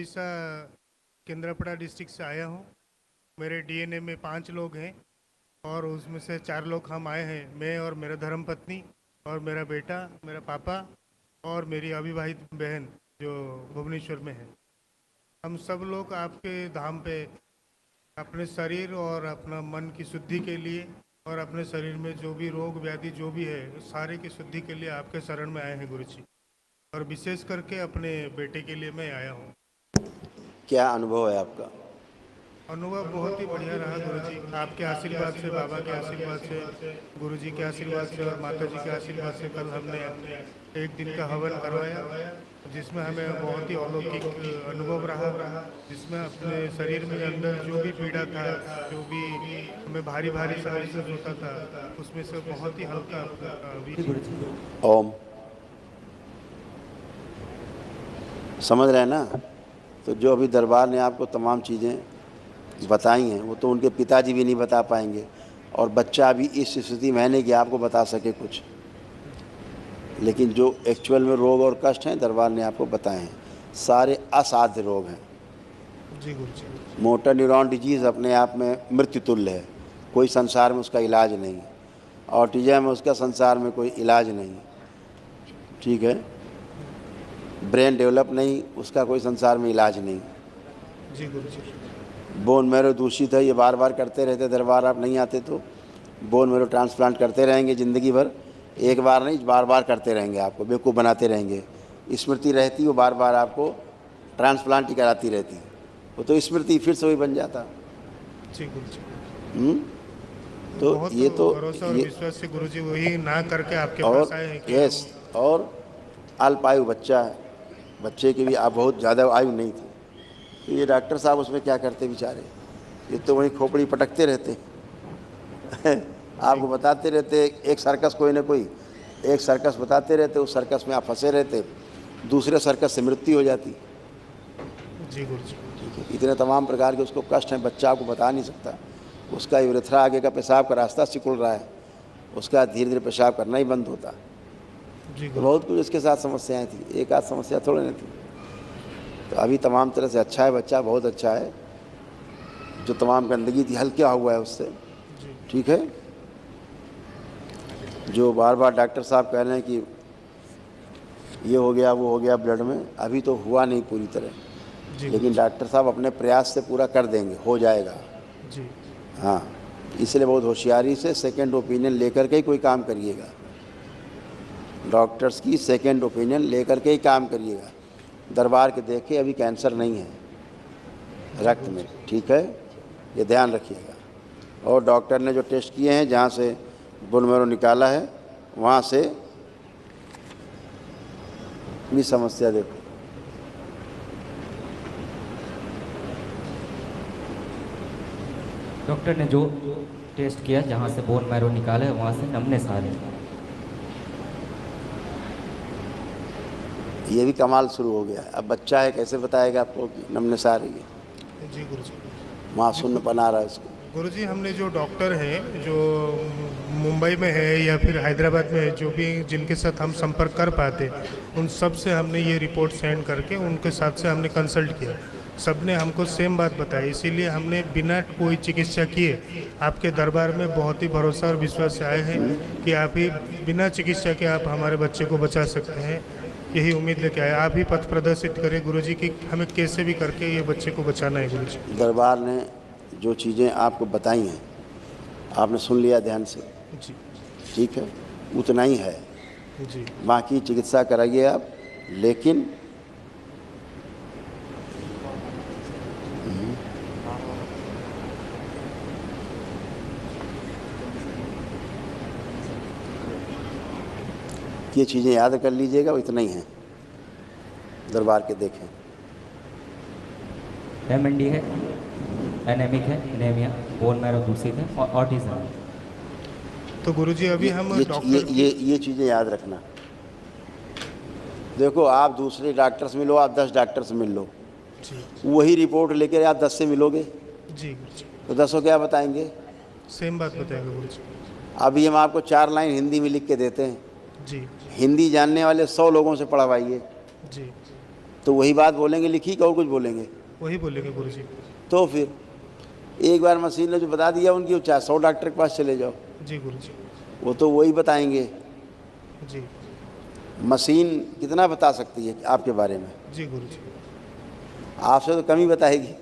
Orissa Kendrapara district से आया हूँ। मेरे डीएनए में 5 लोग हैं और उसमें से 4 लोग हम आए हैं, मैं और मेरा धर्मपत्नी और मेरा बेटा, मेरा पापा और मेरी अविवाहित बहन जो भुवनेश्वर में है। हम सब लोग आपके धाम पे अपने शरीर और अपना मन की शुद्धि के लिए और अपने शरीर में जो भी रोग व्याधि जो भी है सारे की शुद्धि के लिए आपके शरण में आए हैं गुरु जी। और विशेष करके अपने बेटे के लिए मैं आया हूँ। क्या अनुभव है आपका? अनुभव बहुत ही बढ़िया रहा गुरुजी, आपके आशीर्वाद से, बाबा के आशीर्वाद से, गुरुजी के आशीर्वाद से और माता जी के आशीर्वाद से कल हमने एक दिन का हवन करवाया जिसमें हमें बहुत ही अलौकिक अनुभव रहा, जिसमें अपने शरीर में अंदर जो भी पीड़ा था, जो भी हमें भारी भारी सा महसूस होता था, उसमें से बहुत ही हल्का अभी। ओम समझ रहे हैं ना? तो जो अभी दरबार ने आपको तमाम चीज़ें बताई हैं वो तो उनके पिताजी भी नहीं बता पाएंगे, और बच्चा भी इस स्थिति में है नहीं कि आपको बता सके कुछ। लेकिन जो एक्चुअल में रोग और कष्ट हैं दरबार ने आपको बताए हैं, सारे असाध्य रोग हैं। जी गुरुजी। मोटर न्यूरॉन डिजीज़ अपने आप में मृत्यु तुल्य है, कोई संसार में उसका इलाज नहीं। ऑटिज्म में उसका संसार में कोई इलाज नहीं, ठीक है। ब्रेन डेवलप नहीं, उसका कोई संसार में इलाज नहीं। जी गुरुजी। बोन मैरो दूषित है, ये बार बार करते रहते दरबार, आप नहीं आते तो बोन मैरो ट्रांसप्लांट करते रहेंगे ज़िंदगी भर, एक बार नहीं बार बार करते रहेंगे, आपको बेवकूफ़ बनाते रहेंगे। स्मृति रहती वो बार बार आपको ट्रांसप्लांट ही कराती रहती, वो तो स्मृति फिर से वही बन जाता। जी गुरुजी। तो ये तो भरोसा और विश्वास से गुरुजी वही ना करके आपके और पास आए हैं कि यस, और अल्प आयु बच्चा है, बच्चे की भी आप बहुत ज़्यादा आयु नहीं थी, तो ये डॉक्टर साहब उसमें क्या करते बेचारे, ये तो वहीं खोपड़ी पटकते रहते आपको बताते रहते, एक सर्कस कोई ना कोई एक सर्कस बताते रहते, उस सर्कस में आप फंसे रहते, दूसरे सर्कस से मृत्यु हो जाती। जी गुरुजी। ठीक है, इतने तमाम प्रकार के उसको कष्ट हैं, बच्चा आपको बता नहीं सकता। उसका यूरेथ्रा आगे का पेशाब का रास्ता सिकुड़ रहा है, उसका धीरे धीरे पेशाब करना ही बंद होता। तो बहुत कुछ इसके साथ समस्याएं थी, एक आध समस्या थोड़ी नहीं थी। तो अभी तमाम तरह से अच्छा है बच्चा, बहुत अच्छा है। जो तमाम गंदगी थी हल्का हुआ है उससे, ठीक है। जो बार बार डॉक्टर साहब कह रहे हैं कि ये हो गया वो हो गया ब्लड में, अभी तो हुआ नहीं पूरी तरह, लेकिन डॉक्टर साहब अपने प्रयास से पूरा कर देंगे, हो जाएगा जी। हाँ, इसलिए बहुत होशियारी से सेकंड ओपिनियन लेकर के ही कोई काम करिएगा, डॉक्टर्स की सेकंड ओपिनियन लेकर के ही काम करिएगा। दरबार के देखे अभी कैंसर नहीं है रक्त में, ठीक है, ये ध्यान रखिएगा। और डॉक्टर ने जो टेस्ट किए हैं, जहाँ से बोन मैरो निकाला है वहाँ से अपनी समस्या देखो। डॉक्टर ने जो टेस्ट किया, जहाँ से बोन मैरो निकाला है वहाँ से नमनेस आ रही है। ये भी कमाल शुरू हो गया है, अब बच्चा है कैसे बताएगा आपको कि नमनेस आ रही है। जी गुरुजी। वहाँ सुन्नपन आ रहा है उसको। गुरुजी, हमने जो डॉक्टर हैं जो मुंबई में है या फिर हैदराबाद में है, जो भी जिनके साथ हम संपर्क कर पाते, उन सब से हमने ये रिपोर्ट सेंड करके उनके साथ से हमने कंसल्ट किया, सब ने हमको सेम बात बताई। इसीलिए हमने बिना कोई चिकित्सा किए आपके दरबार में बहुत ही भरोसा और विश्वास से आए हैं कि आप ही बिना चिकित्सा के आप हमारे बच्चे को बचा सकते हैं। यही उम्मीद लेके आए, आप ही पथ प्रदर्शित करें गुरुजी कि हमें कैसे भी करके ये बच्चे को बचाना है गुरुजी। दरबार ने जो चीज़ें आपको बताई हैं आपने सुन लिया ध्यान से, जी। ठीक है, उतना ही है। जी। बाकी चिकित्सा कराइए आप, लेकिन ये चीज़ें याद कर लीजिएगा, वो इतना ही है। दरबार के देखें, MND है, एनेमिक है, एनीमिया, बोन मैरो दूषित है और ऑटिज्म। तो गुरुजी अभी हम ये चीज़ें याद रखना। देखो, आप दूसरे डॉक्टर से मिलो, आप 10 डॉक्टर से मिल लो, वही रिपोर्ट लेकर आप 10 से मिलोगे जी गुरुजी, तो 10 क्या बताएंगे? सेम बात बताएंगे गुरुजी। अभी हम आपको 4 लाइन हिंदी में लिख के देते हैं, जी। हिंदी जानने वाले 100 लोगों से पढ़वाइए, जी। तो वही बात बोलेंगे लिखी कि और कुछ बोलेंगे? वही बोलेंगे गुरुजी। तो फिर एक बार मशीन ने जो बता दिया उनकी, चाहे 100 डॉक्टर के पास चले जाओ, जी गुरुजी। वो तो वही बताएंगे। जी मशीन कितना बता सकती है आपके बारे में? जी गुरुजी। आपसे तो कम ही बताएगी।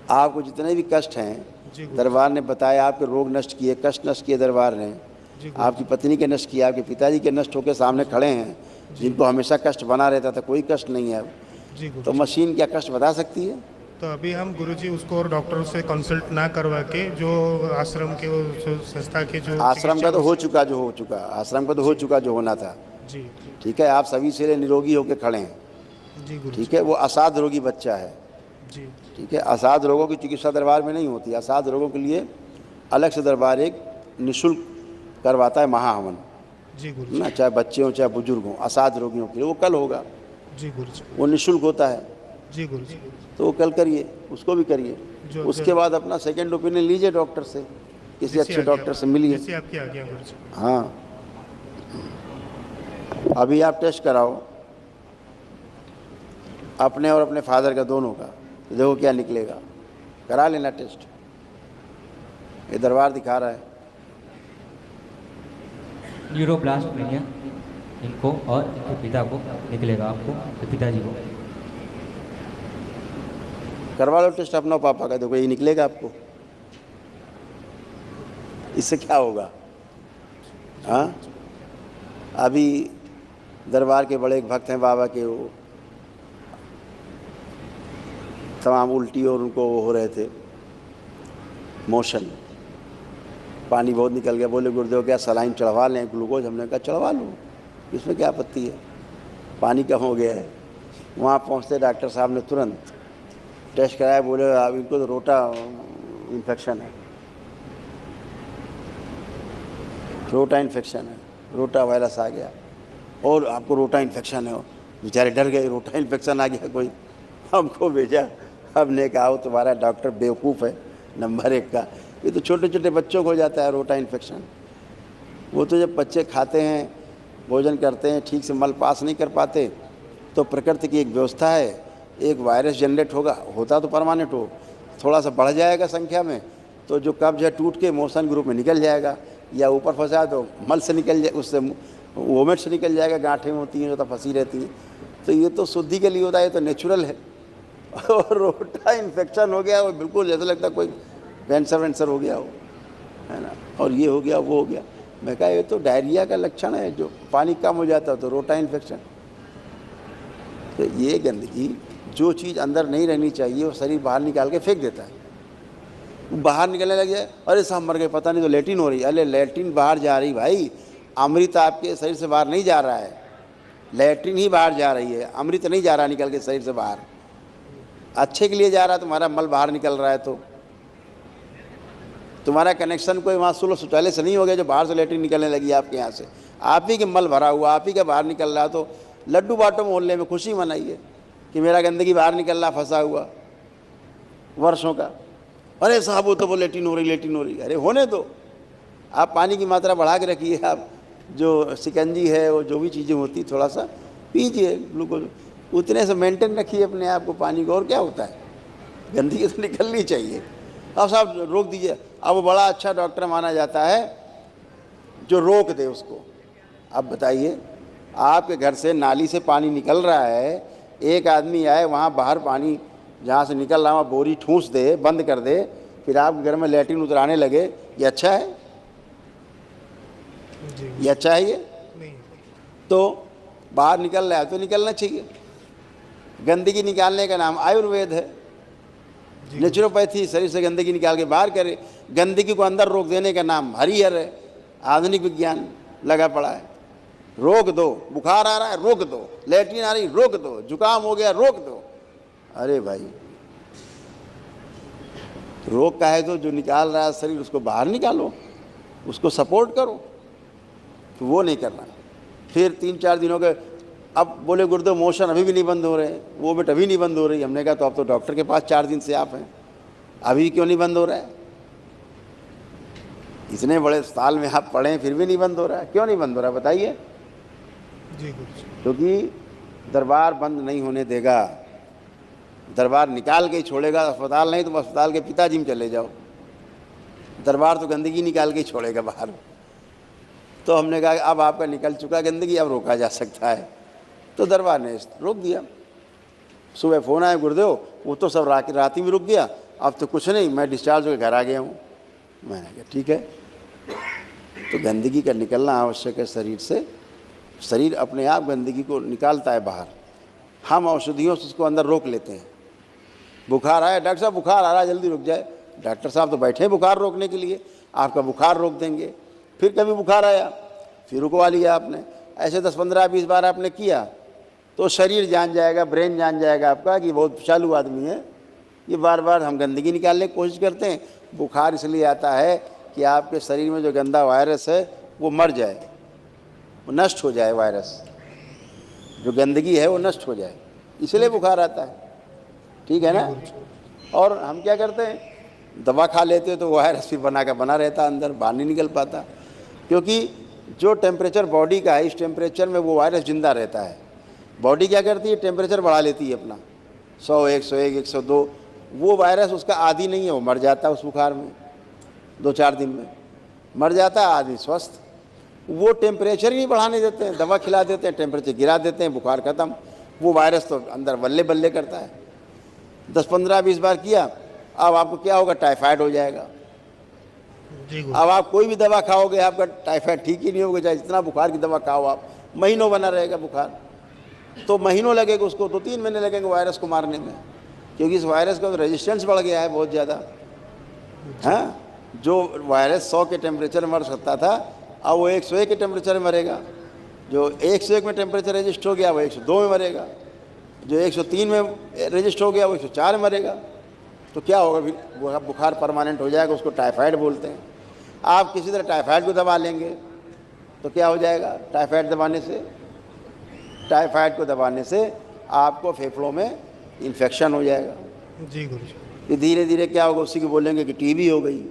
आपको जितने भी कष्ट हैं जी गुरुजी। दरबार ने बताया, आपके रोग नष्ट किए, कष्ट नष्ट किए दरबार ने, जी गुरुजी। आपकी पत्नी के नष्ट किए, आपके पिताजी के नष्ट होकर सामने खड़े हैं, जिनको हमेशा कष्ट बना रहता था, कोई कष्ट नहीं है अब। जी तो गुरुजी। मशीन क्या कष्ट बता सकती है? तो अभी हम गुरुजी उसको और डॉक्टर से कंसल्ट ना करवा के जो आश्रम के वो जो संस्था के जो आश्रम का तो हो चिकित्सक- चुका जो हो चुका, आश्रम का तो हो चुका जो होना था। जी ठीक है, आप सभी से निरोगी होकर खड़े हैं। जी गुरुजी। ठीक है, वो असाध रोगी बच्चा है। जी ठीक है, असाध रोगों की चिकित्सा दरबार में नहीं होती। असाध रोगों के लिए अलग से दरबार एक निःशुल्क करवाता है महाहवन जी गुरुजी। ना, चाहे बच्चे हों चाहे बुजुर्ग हों। असाध रोगियों के लिए वो कल होगा, जी गुरुजी। वो निःशुल्क होता है, जी गुरुजी। तो वो कल करिए, उसको भी करिए। जो- उसके बाद अपना सेकंड ओपिनियन लीजिए डॉक्टर से, किसी अच्छे डॉक्टर से मिलिए। जैसे आपकी आज्ञा गुरुजी। हाँ, अभी आप टेस्ट कराओ अपने और अपने फादर का, दोनों का, देखो क्या निकलेगा। करा लेना टेस्ट, ये दरबार दिखा रहा है। न्यूरोब्लास्टमेनिया इनको और इनके पिता को निकलेगा, आपको तो पिताजी को। करवा लो टेस्ट अपना पापा का, देखो ये निकलेगा आपको। इससे क्या होगा? हाँ, अभी दरबार के बड़े एक भक्त हैं बाबा के, वो तमाम उल्टी और उनको वो हो रहे थे, मोशन, पानी बहुत निकल गया। बोले गुरुदेव क्या सलाइन चढ़वा लें, ग्लूकोज? हमने कहा चढ़वा लो, इसमें क्या आपत्ति है, पानी कम हो गया है। वहाँ पहुँचते डॉक्टर साहब ने तुरंत टेस्ट कराया, बोले अब इनको तो रोटा इन्फेक्शन है, रोटा इन्फेक्शन है, रोटा वायरस आ गया और आपको रोटा इन्फेक्शन है। बेचारे डर गए, रोटा इन्फेक्शन आ गया कोई। हमको भेजा, हमने कहा वो तुम्हारा डॉक्टर बेवकूफ़ है नंबर 1 का, ये तो छोटे छोटे बच्चों को हो जाता है रोटा इन्फेक्शन। वो तो जब बच्चे खाते हैं, भोजन करते हैं, ठीक से मल पास नहीं कर पाते, तो प्रकृति की एक व्यवस्था है, एक वायरस जनरेट होता तो परमानेंट हो, थोड़ा सा बढ़ जाएगा संख्या में, तो जो कब्ज है टूट के मोशन ग्रुप में निकल जाएगा, या ऊपर फंसा तो मल से निकल जाए, उससे वोमिट से निकल जाएगा, गांठें होती हैं जो तो फंसी रहती हैं। तो ये तो शुद्धि के लिए होता है, ये तो नेचुरल है। और रोटा इन्फेक्शन हो गया, वो बिल्कुल जैसे लगता कोई कैंसर वैंसर हो गया हो, है ना, और ये हो गया वो हो गया। मैं कहा ये तो डायरिया का लक्षण है, जो पानी कम हो जाता है तो रोटा इन्फेक्शन। तो ये गंदगी, जो चीज़ अंदर नहीं रहनी चाहिए वो शरीर बाहर निकाल के फेंक देता है। बाहर निकलने लग जाए, अरे साहब मर गए, पता नहीं तो लेटिन हो रही है। अरे लेटिन बाहर जा रही भाई, अमृत आपके शरीर से बाहर नहीं जा रहा है, लेटिन ही बाहर जा रही है, अमृत नहीं जा रहा निकल के शरीर से बाहर। अच्छे के लिए जा रहा है, तुम्हारा मल बाहर निकल रहा है, तो तुम्हारा कनेक्शन कोई वहाँ सुलह शौचालय से नहीं हो गया जो बाहर से लेटिन निकलने लगी आपके यहाँ से। आप ही के मल भरा हुआ, आप ही का बाहर निकल रहा है, तो लड्डू बाटो मोहल्ले में खुशी मनाइए कि मेरा गंदगी बाहर निकल रहा, फंसा हुआ वर्षों का। अरे साहब वो तो वो लेटिन हो रही, अरे होने दो। आप पानी की मात्रा बढ़ा के रखिए, आप जो शिकंजी है वो जो भी चीज़ें होती थोड़ा सा पीजिए, ग्लूकोज उतने से मेंटेन रखिए अपने आप को, पानी को। और क्या होता है, गंदगी तो निकलनी चाहिए। अब साहब रोक दीजिए। अब वो बड़ा अच्छा डॉक्टर माना जाता है जो रोक दे उसको। अब बताइए, आपके घर से नाली से पानी निकल रहा है, एक आदमी आए वहाँ बाहर पानी जहाँ से निकल रहा वहाँ बोरी ठूंस दे, बंद कर दे, फिर आपके घर में लैट्रिन उतराने लगे, ये अच्छा है? ये अच्छा है? ये नहीं। तो बाहर निकल रहा है तो निकलना चाहिए। गंदगी निकालने का नाम आयुर्वेद है, नेचुरोपैथी, शरीर से गंदगी निकाल के बाहर करे। गंदगी को अंदर रोक देने का नाम हरिहर है, आधुनिक विज्ञान लगा पड़ा है। रोक दो, बुखार आ रहा है रोक दो, लैट्रिन आ रही रोक दो, जुकाम हो गया रोक दो। अरे भाई, रोग का है तो जो निकाल रहा है शरीर उसको बाहर निकालो, उसको सपोर्ट करो। तो वो नहीं करना। फिर 3-4 दिनों के, अब बोले गुरुदेव मोशन अभी भी नहीं बंद हो रहे हैं, वो बेट अभी नहीं बंद हो रही। हमने कहा तो अब तो डॉक्टर के पास 4 दिन से आप हैं, अभी क्यों नहीं बंद हो रहा है? इतने बड़े साल में आप पढ़े फिर भी नहीं बंद हो रहा है, क्यों नहीं बंद हो रहा है बताइए? जी गुरुजी। क्योंकि दरबार बंद नहीं होने देगा, दरबार निकाल के ही छोड़ेगा। अस्पताल नहीं तो अस्पताल के पिताजी में चले जाओ, दरबार तो गंदगी निकाल के ही छोड़ेगा बाहर। तो हमने कहा अब आपका निकल चुका गंदगी, अब रोका जा सकता है। तो दरबार ने रोक दिया। सुबह फ़ोन आया गुरुदेव, वो तो सब रात ही में रुक गया, अब तो कुछ नहीं, मैं डिस्चार्ज होकर घर आ गया हूँ। मैंने कहा ठीक है। तो गंदगी का निकलना आवश्यक है शरीर से। शरीर अपने आप गंदगी को निकालता है बाहर, हम औषधियों से उसको अंदर रोक लेते हैं। बुखार आया, डॉक्टर साहब बुखार आ रहा है, जल्दी रुक जाए। डॉक्टर साहब तो बैठे हैं बुखार रोकने के लिए, आपका बुखार रोक देंगे। फिर कभी बुखार आया, फिर रुकवा लिया आपने। ऐसे 10, 15, 20 बार आपने किया तो शरीर जान जाएगा, ब्रेन जान जाएगा आपका कि बहुत चालू आदमी है। ये बार बार हम गंदगी निकालने की कोशिश करते हैं। बुखार इसलिए आता है कि आपके शरीर में जो गंदा वायरस है वो मर जाए, वो नष्ट हो जाए। वायरस जो गंदगी है वो नष्ट हो जाए, इसलिए बुखार आता है। ठीक है ना। और हम क्या करते हैं, दवा खा लेते हैं तो वायरस फिर बना रहता है अंदर, बाहर नहीं निकल पाता। क्योंकि जो टेम्परेचर बॉडी का है, इस टेम्परेचर में वो वायरस जिंदा रहता है। बॉडी क्या करती है, टेम्परेचर बढ़ा लेती है अपना 100, 101, 102। वो वायरस उसका आदी नहीं है, वो मर जाता है उस बुखार में, 2-4 दिन में मर जाता है आदमी स्वस्थ। वो टेम्परेचर ही नहीं बढ़ाने देते हैं, दवा खिला देते हैं, टेम्परेचर गिरा देते हैं, बुखार ख़त्म। वो वायरस तो अंदर बल्ले बल्ले करता है। 10, 15, 20 बार किया, अब आपको क्या होगा, टाइफाइड हो जाएगा। अब आप कोई भी दवा खाओगे आपका टाइफाइड ठीक ही नहीं होगा, चाहे जितना बुखार की दवा खाओ आप, महीनों बना रहेगा बुखार। तो महीनों लगेगा उसको, 2-3 महीने लगेंगे वायरस को मारने में, क्योंकि इस वायरस का तो रेजिस्टेंस बढ़ गया है बहुत ज़्यादा। हाँ, जो वायरस 100 के टेम्परेचर में मर सकता था, अब वो 101 के टेम्परेचर में मरेगा। जो 101 में टेम्परेचर रजिस्ट हो गया वो 102 में मरेगा। जो 103 में रजिस्ट हो गया वो 104 में मरेगा। तो क्या होगा, फिर बुखार परमानेंट हो जाएगा, उसको टाइफाइड बोलते हैं। आप किसी तरह टाइफाइड को दबा लेंगे तो क्या हो जाएगा, टाइफाइड दबाने से आपको फेफड़ों में इन्फेक्शन हो जाएगा। जी गुरु जी। फिर धीरे धीरे क्या होगा, उसी को बोलेंगे कि टीबी हो गई,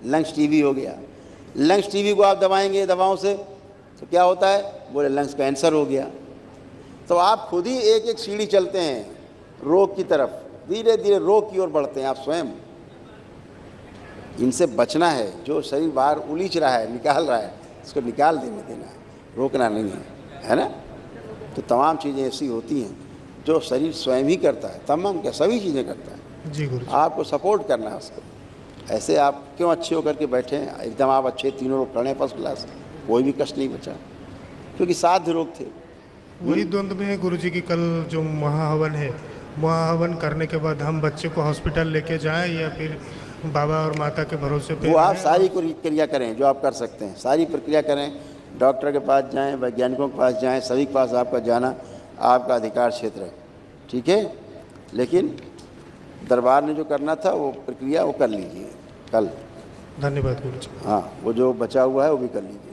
लंग्स टीबी हो गया। लंग्स टीबी को आप दबाएंगे दवाओं से तो क्या होता है, बोले लंग्स कैंसर हो गया। तो आप खुद ही एक एक सीढ़ी चलते हैं रोग की तरफ, धीरे धीरे रोग की ओर बढ़ते हैं आप स्वयं। इनसे बचना है, जो शरीर बाहर उलीझ रहा है, निकाल रहा है, इसको निकाल देना है, रोकना नहीं है ना। तो तमाम चीज़ें ऐसी होती हैं जो शरीर स्वयं ही करता है, तमाम क्या सभी चीज़ें करता है। जी गुरु। आपको सपोर्ट करना है उसको। ऐसे आप क्यों अच्छे होकर के बैठे हैं, एकदम आप अच्छे, तीनों लोग खड़े फर्स्ट क्लास, कोई भी कष्ट नहीं बचा, क्योंकि साध्य रोग थे। वही द्वंद्व में है गुरु जी की, कल जो महाहवन है, महाहवन करने के बाद हम बच्चे को हॉस्पिटल लेके जाएं या फिर बाबा और माता के भरोसे पे? वो आप सारी प्रक्रिया करें जो आप कर सकते हैं, सारी प्रक्रिया करें। डॉक्टर के पास जाएं, वैज्ञानिकों के पास जाएं, सभी के पास आपका जाना आपका अधिकार क्षेत्र है। ठीक है, लेकिन दरबार ने जो करना था वो प्रक्रिया वो कर लीजिए कल। धन्यवाद गुरु जी। हाँ, वो जो बचा हुआ है वो भी कर लीजिए।